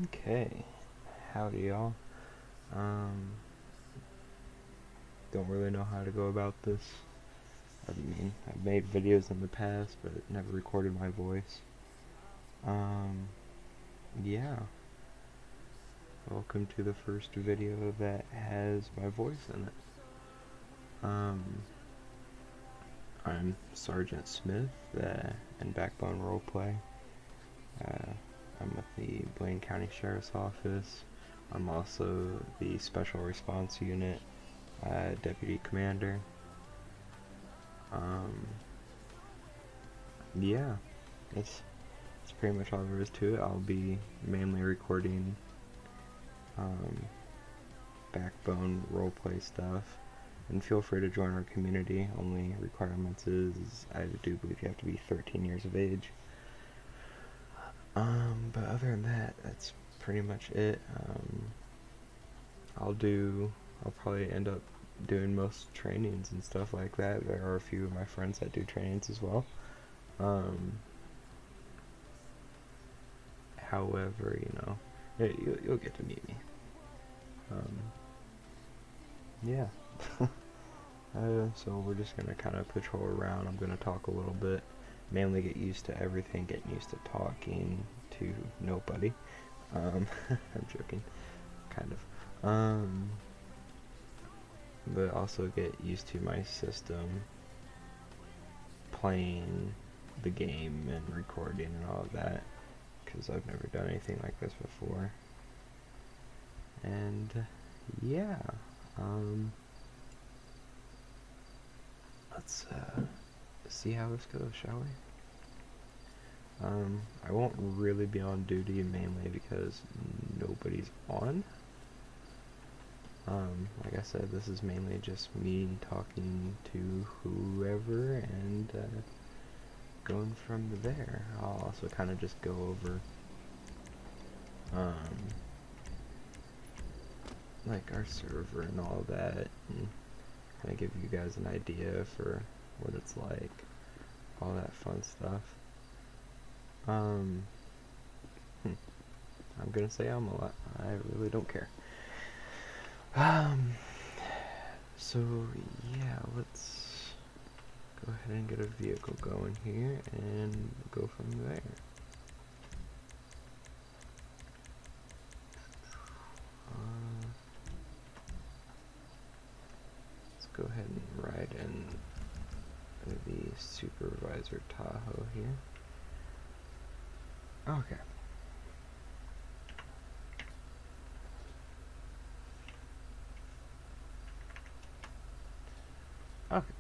Okay, howdy y'all. Um, don't really know how to go about this. I mean, I've made videos in the past, but never recorded my voice. Um, yeah. Welcome to the first video that has my voice in it. Um, I'm Sergeant Smith in Backbone Roleplay. Uh, I'm with the Blaine County Sheriff's Office. I'm also the Special Response Unit Deputy Commander. Um, yeah, it's pretty much all there is to it. I'll be mainly recording um, Backbone roleplay stuff, and feel free to join our community. Only requirements is I do believe you have to be 13 years of age. But other than that, that's pretty much it. I'll probably end up doing most trainings and stuff like that. There are a few of my friends that do trainings as well. Um, However, you'll get to meet me. Um, yeah. So we're just gonna kind of patrol around. I'm gonna talk a little bit, mainly get used to everything, getting used to talking to nobody. I'm joking, kind of. But also get used to my system, playing the game and recording and all of that, because I've never done anything like this before. And yeah, let's see how this goes, shall we? I won't really be on duty mainly because nobody's on. Like I said, this is mainly just me talking to whoever and going from there. I'll also kind of just go over like our server and all that, and kind of give you guys an idea for what it's like, all that fun stuff. I'm gonna say I'm a lot. I really don't care. So yeah, let's go ahead and get a vehicle going here and go from there. Let's go ahead and ride in the Supervisor Tahoe here. Okay. Okay.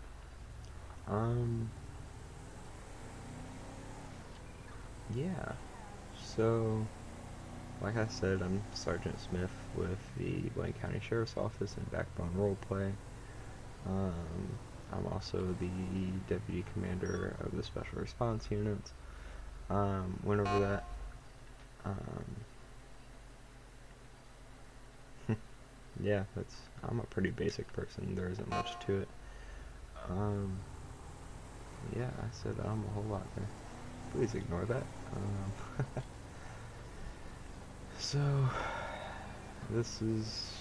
Yeah. So, like I said, I'm Sergeant Smith with the Blaine County Sheriff's Office and Backbone Roleplay. I'm also the Deputy Commander of the Special Response Units. Went over that. Yeah, I'm a pretty basic person. There isn't much to it. Yeah, I said a whole lot there. Please ignore that. So, this is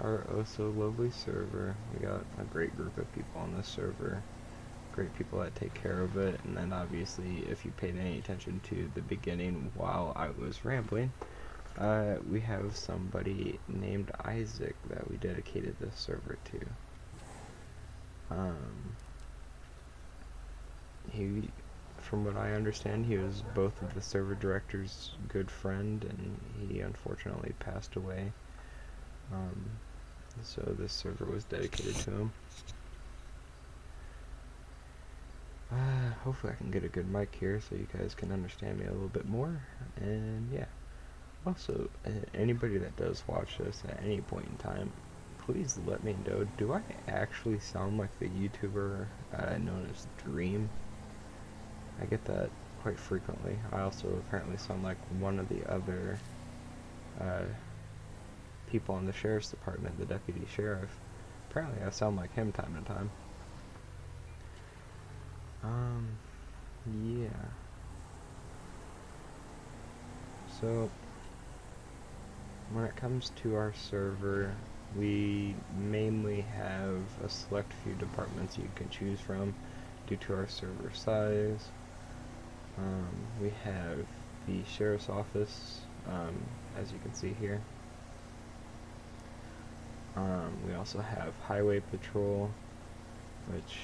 our oh so lovely server. We got a great group of people on this server. Great people that take care of it. And then obviously, if you paid any attention to the beginning while I was rambling, we have somebody named Isaac that we dedicated this server to. He, from what I understand, he was both of the server director's good friend, and he unfortunately passed away. So this server was dedicated to him. Hopefully I can get a good mic here so you guys can understand me a little bit more. And yeah. Also, anybody that does watch this at any point in time, please let me know, do I actually sound like the YouTuber known as Dream? I get that quite frequently. I also apparently sound like one of the other people in the sheriff's department, the deputy sheriff. Apparently I sound like him time to time. Yeah. So, when it comes to our server, we mainly have a select few departments you can choose from due to our server size. We have the sheriff's office, as you can see here. We also have highway patrol, which,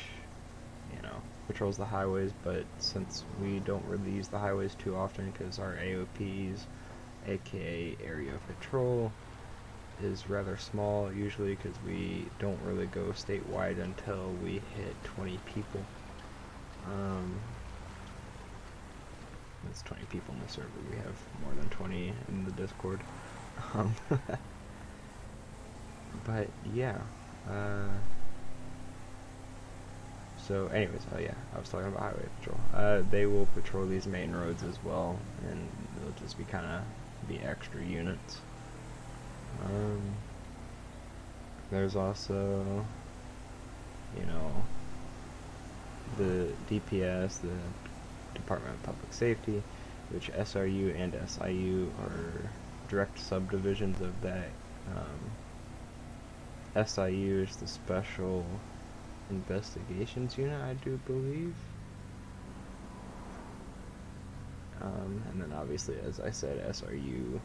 patrols the highways, but since we don't really use the highways too often because our AOPs, aka area patrol, is rather small usually because we don't really go statewide until we hit 20 people. That's 20 people in the server. We have more than 20 in the Discord. But yeah. So anyways, yeah, I was talking about highway patrol. They will patrol these main roads as well, and they'll just be kind of be extra units. There's also, the DPS, the Department of Public Safety, which SRU and SIU are direct subdivisions of that. SIU is the Special Investigations Unit, I do believe. And then obviously, as I said, SRU,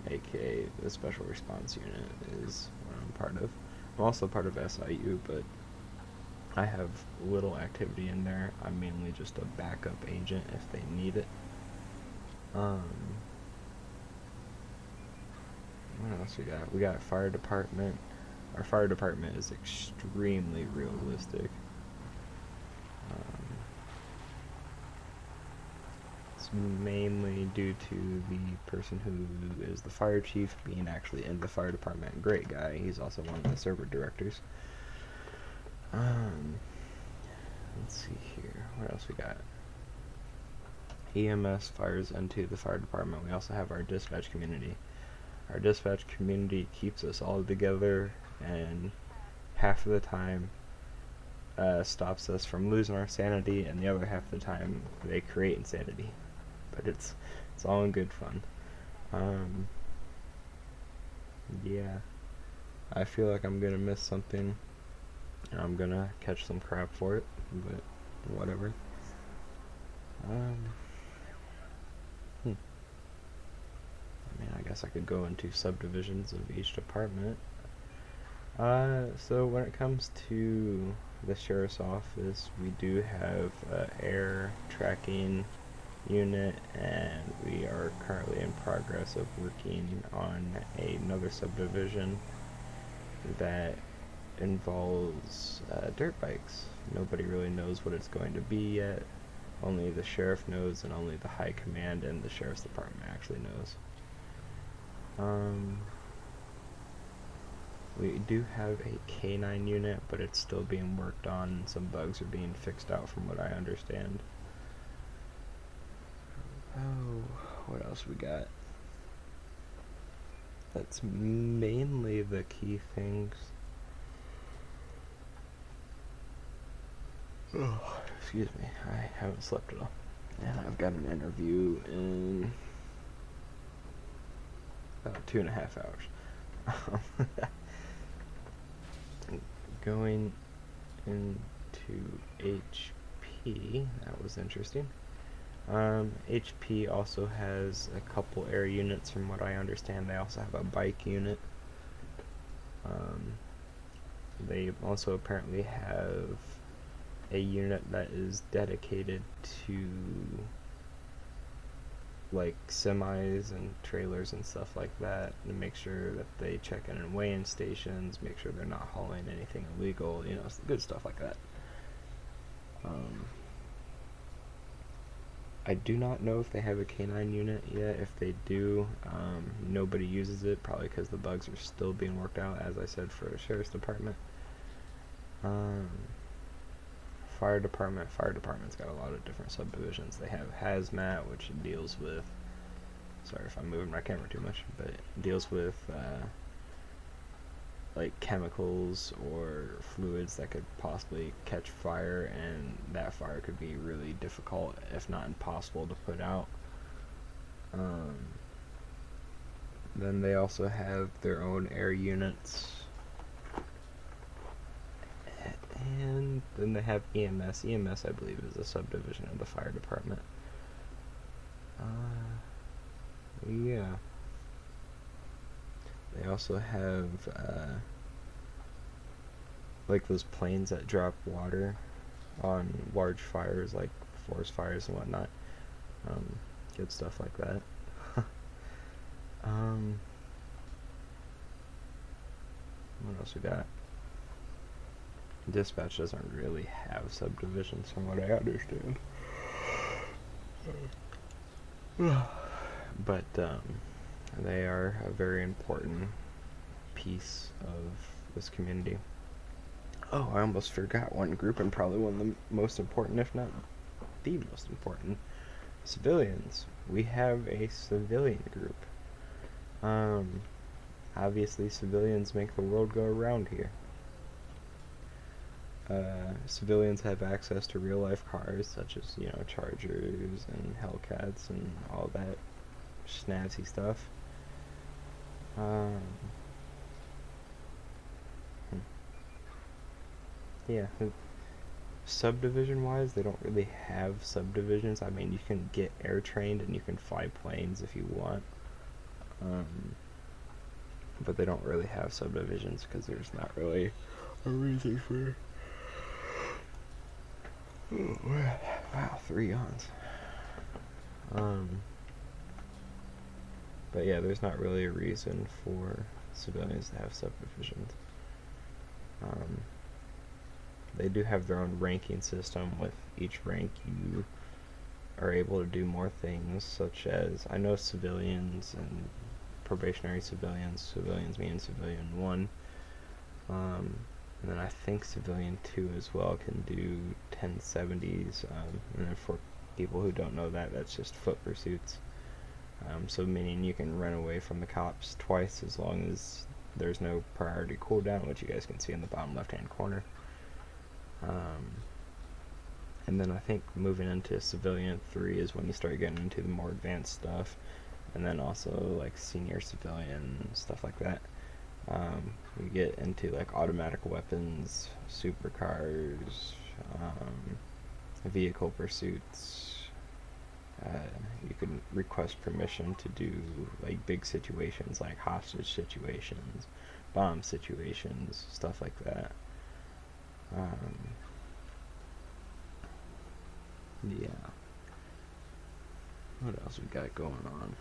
aka the Special Response Unit, is what I'm part of. I'm also part of SIU, but I have little activity in there. I'm mainly just a backup agent if they need it. What else we got? We got fire department. Our fire department is extremely realistic. It's mainly due to the person who is the fire chief being actually in the fire department. Great guy. He's also one of the server directors. Let's see here. What else we got? EMS fires into the fire department. We also have our dispatch community. Our dispatch community keeps us all together, and half of the time stops us from losing our sanity, and the other half of the time they create insanity. But it's all in good fun. Yeah, I feel like I'm gonna miss something. I'm gonna catch some crap for it, but whatever. I mean, I guess I could go into subdivisions of each department. So when it comes to the sheriff's office, we do have air tracking unit, and we are currently in progress of working on another subdivision that involves dirt bikes. Nobody really knows what it's going to be yet. Only the sheriff knows, and only the high command and the sheriff's department actually knows. We do have a K9 unit, but it's still being worked on, and some bugs are being fixed out from what I understand. Oh, what else we got? That's mainly the key things. Oh, excuse me, I haven't slept at all. And I've got an interview in about 2.5 hours. Going into HP, that was interesting. HP also has a couple air units from what I understand. They also have a bike unit. They also apparently have a unit that is dedicated to like semis and trailers and stuff like that, and make sure that they check in and weigh-in stations, make sure they're not hauling anything illegal, good stuff like that. I do not know if they have a K9 unit yet. If they do, nobody uses it, probably because the bugs are still being worked out, as I said, for the sheriff's department. Fire department's got a lot of different subdivisions. They have hazmat, which deals with, sorry if I'm moving my camera too much, but it deals with like chemicals or fluids that could possibly catch fire, and that fire could be really difficult, if not impossible, to put out. Then they also have their own air units. And then they have EMS. EMS, I believe, is a subdivision of the fire department. Yeah. They also have, like those planes that drop water on large fires, like forest fires and whatnot. Good stuff like that. What else we got? Dispatch doesn't really have subdivisions from what I understand. But they are a very important piece of this community. Oh, I almost forgot one group, and probably one of the most important, if not the most important, civilians. We have a civilian group. Obviously, civilians make the world go around here. Civilians have access to real life cars, such as, Chargers and Hellcats and all that snazzy stuff. Yeah, subdivision wise, they don't really have subdivisions. I mean, you can get air trained and you can fly planes if you want. But they don't really have subdivisions because there's not really a reason for. Oh, wow, 3 yawns. But yeah, there's not really a reason for civilians to have subdivisions. They do have their own ranking system. With each rank, you are able to do more things, such as, I know civilians and probationary civilians mean civilian 1, and then I think civilian 2 as well can do 1070s, and then for people who don't know that, that's just foot pursuits. So meaning you can run away from the cops twice as long as there's no priority cooldown, which you guys can see in the bottom left hand corner. And then I think moving into civilian 3 is when you start getting into the more advanced stuff, and then also like senior civilian stuff like that. We get into like automatic weapons, supercars, vehicle pursuits. You can request permission to do like big situations, like hostage situations, bomb situations, stuff like that. Yeah. What else we got going on?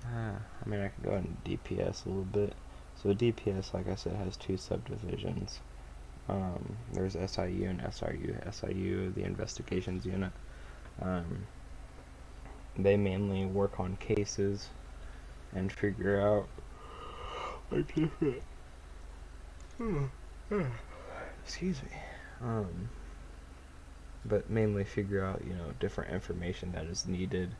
I mean, I can go into DPS a little bit. So DPS, like I said, has 2 subdivisions. There's SIU and SRU. SIU, the investigations unit. They mainly work on cases and figure out like different. Excuse me. But mainly figure out, different information that is needed,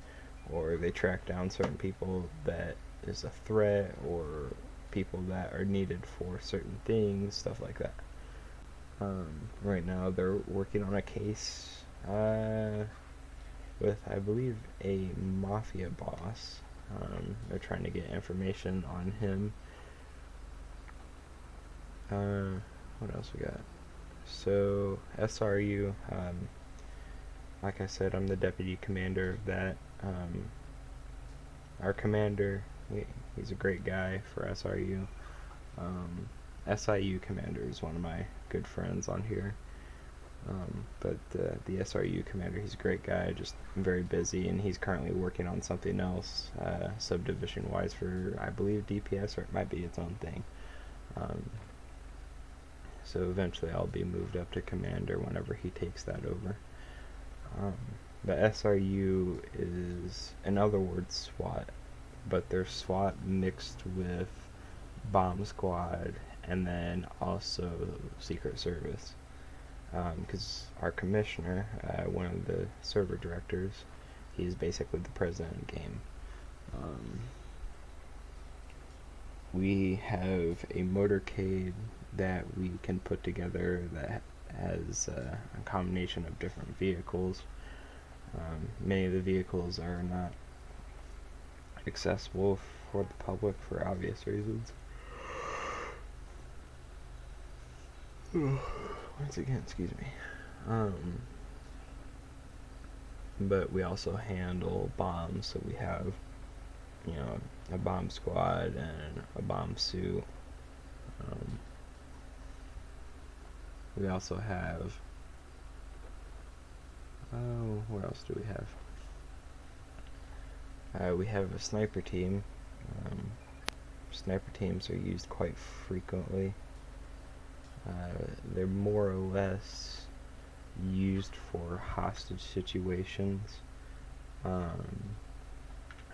or they track down certain people that is a threat, or people that are needed for certain things, stuff like that. Right now they're working on a case with, I believe, a mafia boss. They're trying to get information on him. What else we got? So SRU, like I said, I'm the deputy commander of that. Our commander, he's a great guy for SRU. SIU commander is one of my good friends on here. But the SRU commander, he's a great guy, just very busy, and he's currently working on something else, subdivision wise, for, I believe, DPS, or it might be its own thing. So eventually I'll be moved up to commander whenever he takes that over. The SRU is, in other words, SWAT, but they're SWAT mixed with bomb squad and then also Secret Service. Because our commissioner, one of the server directors, he's basically the president of the game. We have a motorcade that we can put together that has a combination of different vehicles. Many of the vehicles are not accessible for the public for obvious reasons. Once again, excuse me. But we also handle bombs, so we have, a bomb squad and a bomb suit. We also have, what else do we have? We have a sniper team. Sniper teams are used quite frequently. They're more or less used for hostage situations,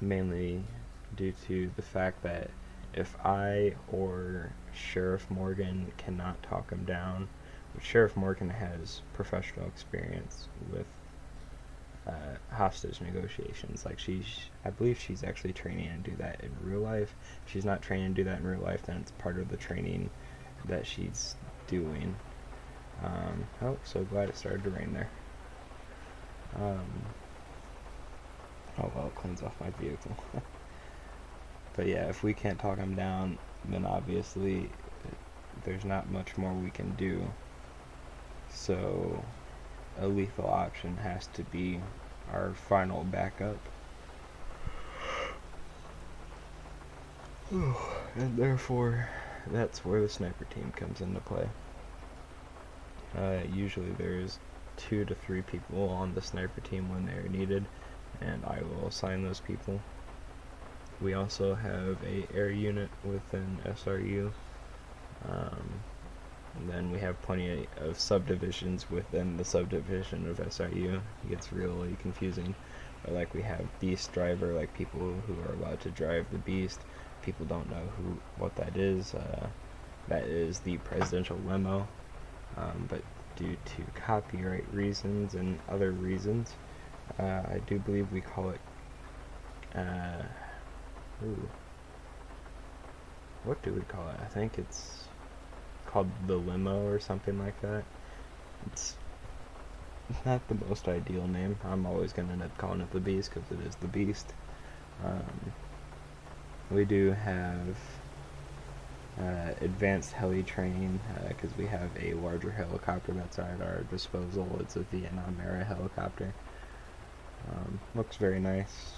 mainly due to the fact that if I or Sheriff Morgan cannot talk him down, which Sheriff Morgan has professional experience with hostage negotiations. Like I believe she's actually training to do that in real life. If she's not training to do that in real life, then it's part of the training that she's doing. So glad it started to rain there. Oh well, it cleans off my vehicle. But yeah, if we can't talk him down, then obviously there's not much more we can do. So a lethal option has to be our final backup. And therefore, that's where the sniper team comes into play. Usually there's 2 to 3 people on the sniper team when they're needed, and I will assign those people. We also have a air unit within SRU. And then we have plenty of subdivisions within the subdivision of SRU. It gets really confusing. But like we have Beast Driver, like people who are allowed to drive the Beast. People don't know what that is. That is the presidential limo. But due to copyright reasons and other reasons, I do believe we call it, what do we call it? I think it's called the limo or something like that. It's not the most ideal name. I'm always going to end up calling it the Beast because it is the Beast. We do have advanced heli training because we have a larger helicopter that's at our disposal. It's a Vietnam era helicopter. Looks very nice.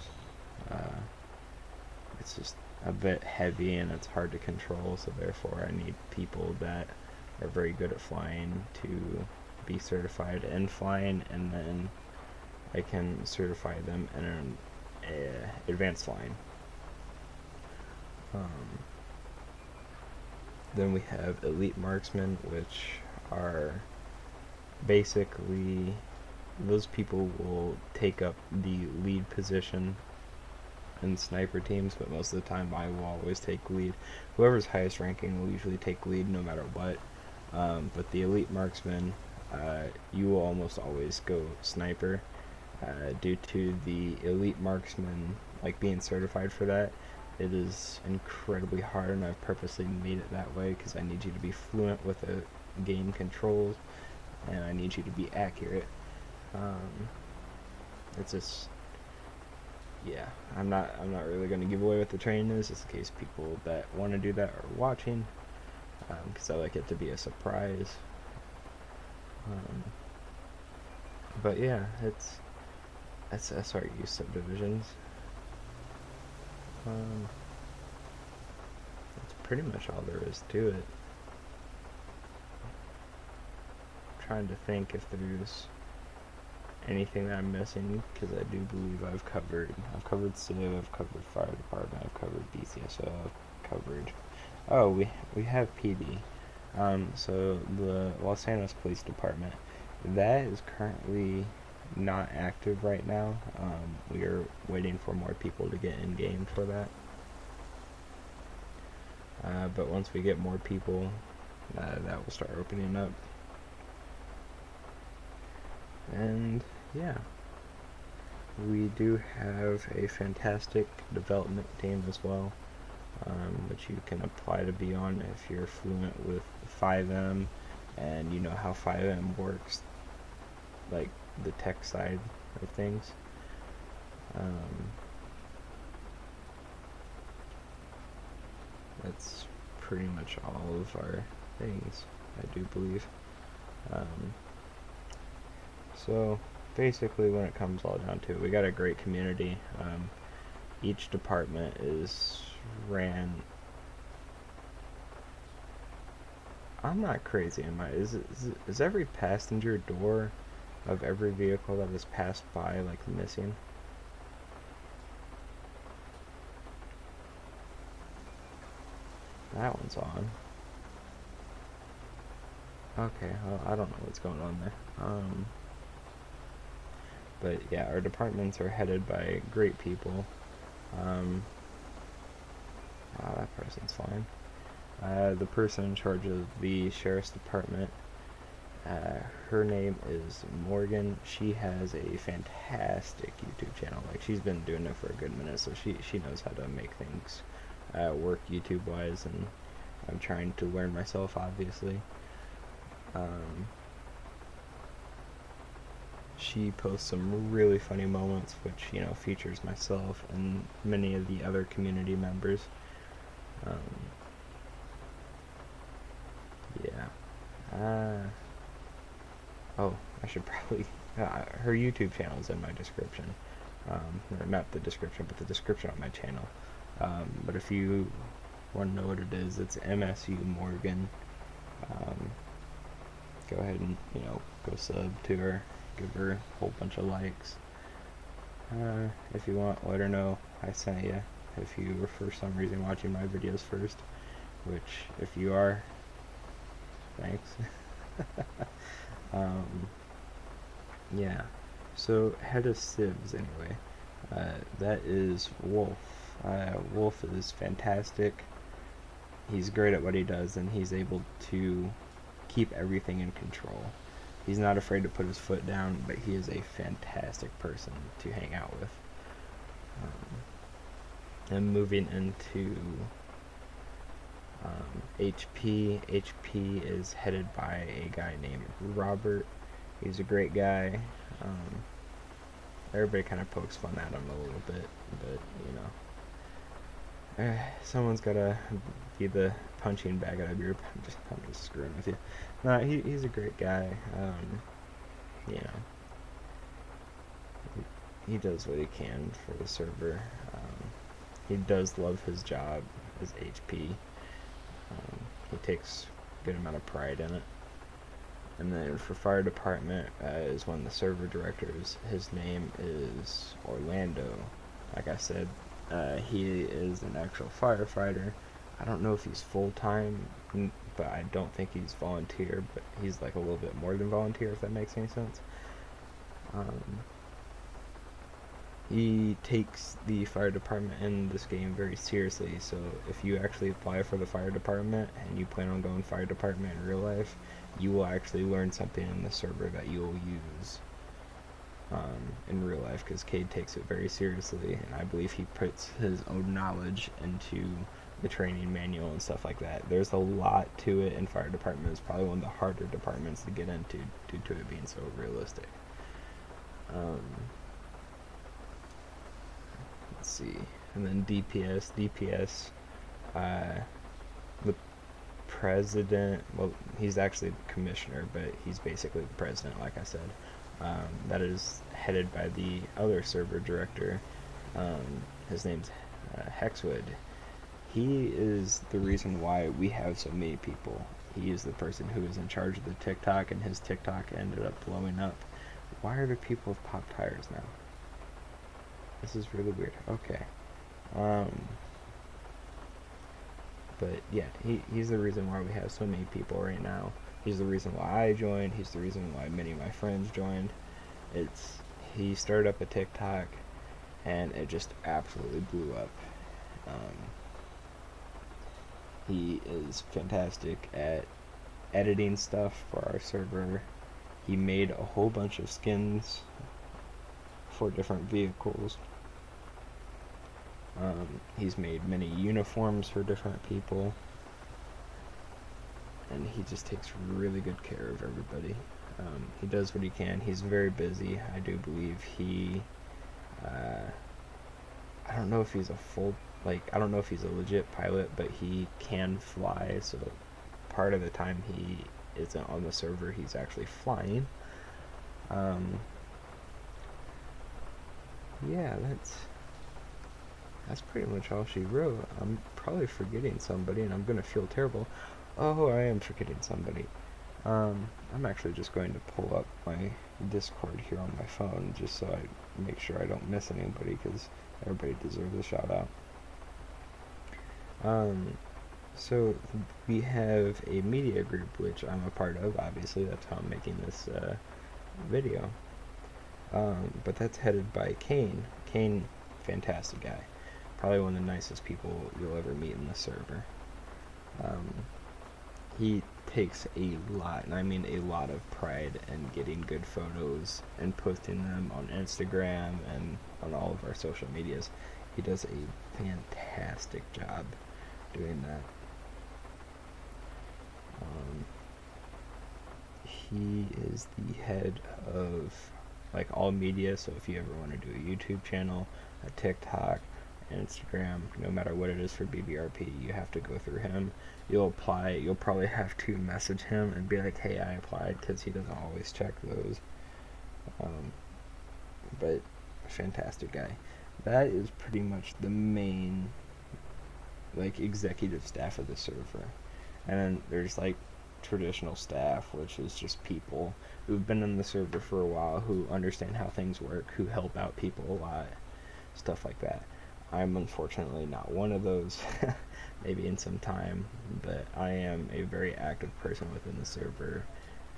It's just a bit heavy and it's hard to control, so therefore I need people that are very good at flying to be certified in flying, and then I can certify them in advanced flying. Then we have elite marksmen, which are basically those people will take up the lead position in sniper teams, but most of the time I will always take lead. Whoever's highest ranking will usually take lead no matter what. But the elite marksman, you will almost always go sniper, due to the elite marksman, like being certified for that. It is incredibly hard, and I've purposely made it that way because I need you to be fluent with the game controls, and I need you to be accurate. It's just, yeah, I'm not really going to give away what the training is, just in case people that want to do that are watching, because I like it to be a surprise. But yeah, that's SRU subdivisions. That's pretty much all there is to it. I'm trying to think if there's anything that I'm missing, because I do believe I've covered CIV, I've covered fire department, I've covered BCSO, I've covered, we have PD. So the Los Angeles Police Department, that is currently not active right now. We are waiting for more people to get in game for that. But once we get more people, that will start opening up. And yeah, we do have a fantastic development team as well, which you can apply to be on if you're fluent with 5M and you know how 5M works, like the tech side of things. that's pretty much all of our things, I do believe. So basically, when it comes all down to it, we got a great community. Each department is ran. I'm not crazy, am I? Is every passenger door of every vehicle that has passed by like missing? That one's on. Okay, well, I don't know what's going on there. But yeah, our departments are headed by great people. That person's fine. The person in charge of the sheriff's department, her name is Morgan. She has a fantastic YouTube channel. Like, she's been doing it for a good minute, so she knows how to make things work YouTube wise, and I'm trying to learn myself, obviously. She posts some really funny moments, which, you know, features myself and many of the other community members. Yeah. Oh, I should probably... her YouTube channel is in my description. Or not the description, but the description on my channel. But if you want to know what it is, it's MSU Morgan. Go ahead and, you know, go sub to her. Give her a whole bunch of likes. If you want, let her know I sent you. If you were for some reason watching my videos first, which if you are, thanks. Yeah. So head of Civs anyway. That is Wolf. Wolf is fantastic. He's great at what he does, and he's able to keep everything in control. He's not afraid to put his foot down, but he is a fantastic person to hang out with. And moving into HP. HP is headed by a guy named Robert. He's a great guy. Everybody kind of pokes fun at him a little bit, but you know, someone's gotta be the punching bag of the group. I'm just screwing with you. No, he's a great guy. You know, he does what he can for the server. He does love his job as HP. He takes a good amount of pride in it. And then for fire department is one of the server directors. His name is Orlando. Like I said, he is an actual firefighter. I don't know if he's full-time, but I don't think he's volunteer, but he's like a little bit more than volunteer, if that makes any sense. He takes the fire department in this game very seriously, so if you actually apply for the fire department and you plan on going fire department in real life, you will actually learn something in the server that you'll use in real life, because Cade takes it very seriously, and I believe he puts his own knowledge into the training manual and stuff like that. There's a lot to it, and fire department is probably one of the harder departments to get into due to it being so realistic. Let's see, and then DPS, the president, well, he's actually the commissioner, but he's basically the president, like I said. That is headed by the other server director. His name's Hexwood. He is the reason why we have so many people. He is the person who is in charge of the TikTok, and his TikTok ended up blowing up. Why are there people with pop tires now? This is really weird. Okay. But yeah, he's the reason why we have so many people right now. He's the reason why I joined. He's the reason why many of my friends joined. He started up a TikTok, and it just absolutely blew up. He is fantastic at editing stuff for our server. He made a whole bunch of skins for different vehicles. He's made many uniforms for different people, and he just takes really good care of everybody. He does what he can. He's very busy. I do believe he I don't know if he's a full, like, I don't know if he's a legit pilot, but he can fly, so part of the time he isn't on the server, he's actually flying. Yeah, that's pretty much all she wrote. I'm probably forgetting somebody, and I'm gonna feel terrible. Oh, I am forgetting somebody. I'm actually just going to pull up my Discord here on my phone, just so I make sure I don't miss anybody, because everybody deserves a shout out. So we have a media group, which I'm a part of, obviously, that's how I'm making this video. But that's headed by Kane. Kane, fantastic guy. Probably one of the nicest people you'll ever meet in the server. He takes a lot, and I mean a lot of pride in getting good photos and posting them on Instagram and on all of our social medias. He does a fantastic job doing that. He is the head of like all media, so if you ever want to do a YouTube channel, a TikTok, Instagram, no matter what it is for BBRP, you have to go through him. You'll probably have to message him and be like, hey, I applied, because he doesn't always check those. But fantastic guy. That is pretty much the main like executive staff of the server. And then there's like traditional staff, which is just people who've been in the server for a while, who understand how things work, who help out people a lot, stuff like that. I'm unfortunately not one of those, maybe in some time, but I am a very active person within the server,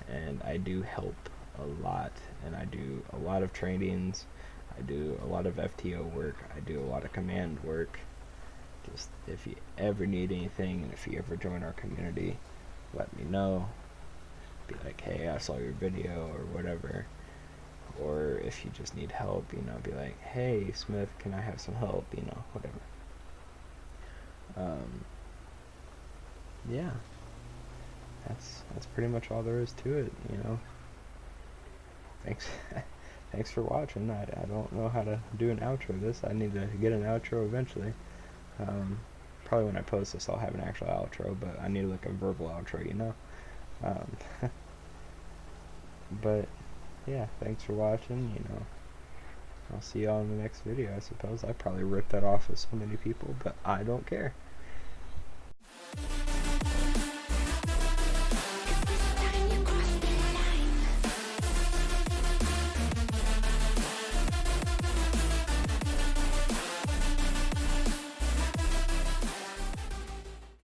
and I do help a lot, and I do a lot of trainings, I do a lot of FTO work, I do a lot of command work. Just if you ever need anything, and if you ever join our community, let me know. Be like, hey, I saw your video, or whatever. Or if you just need help, you know, be like, hey, Smith, can I have some help? You know, whatever. Yeah, that's pretty much all there is to it. You know. Thanks, thanks for watching. I don't know how to do an outro of this. I need to get an outro eventually. Probably when I post this, I'll have an actual outro, but I need like a verbal outro, you know. But yeah, thanks for watching. You know, I'll see y'all in the next video, I suppose. I probably ripped that off with so many people, but I don't care.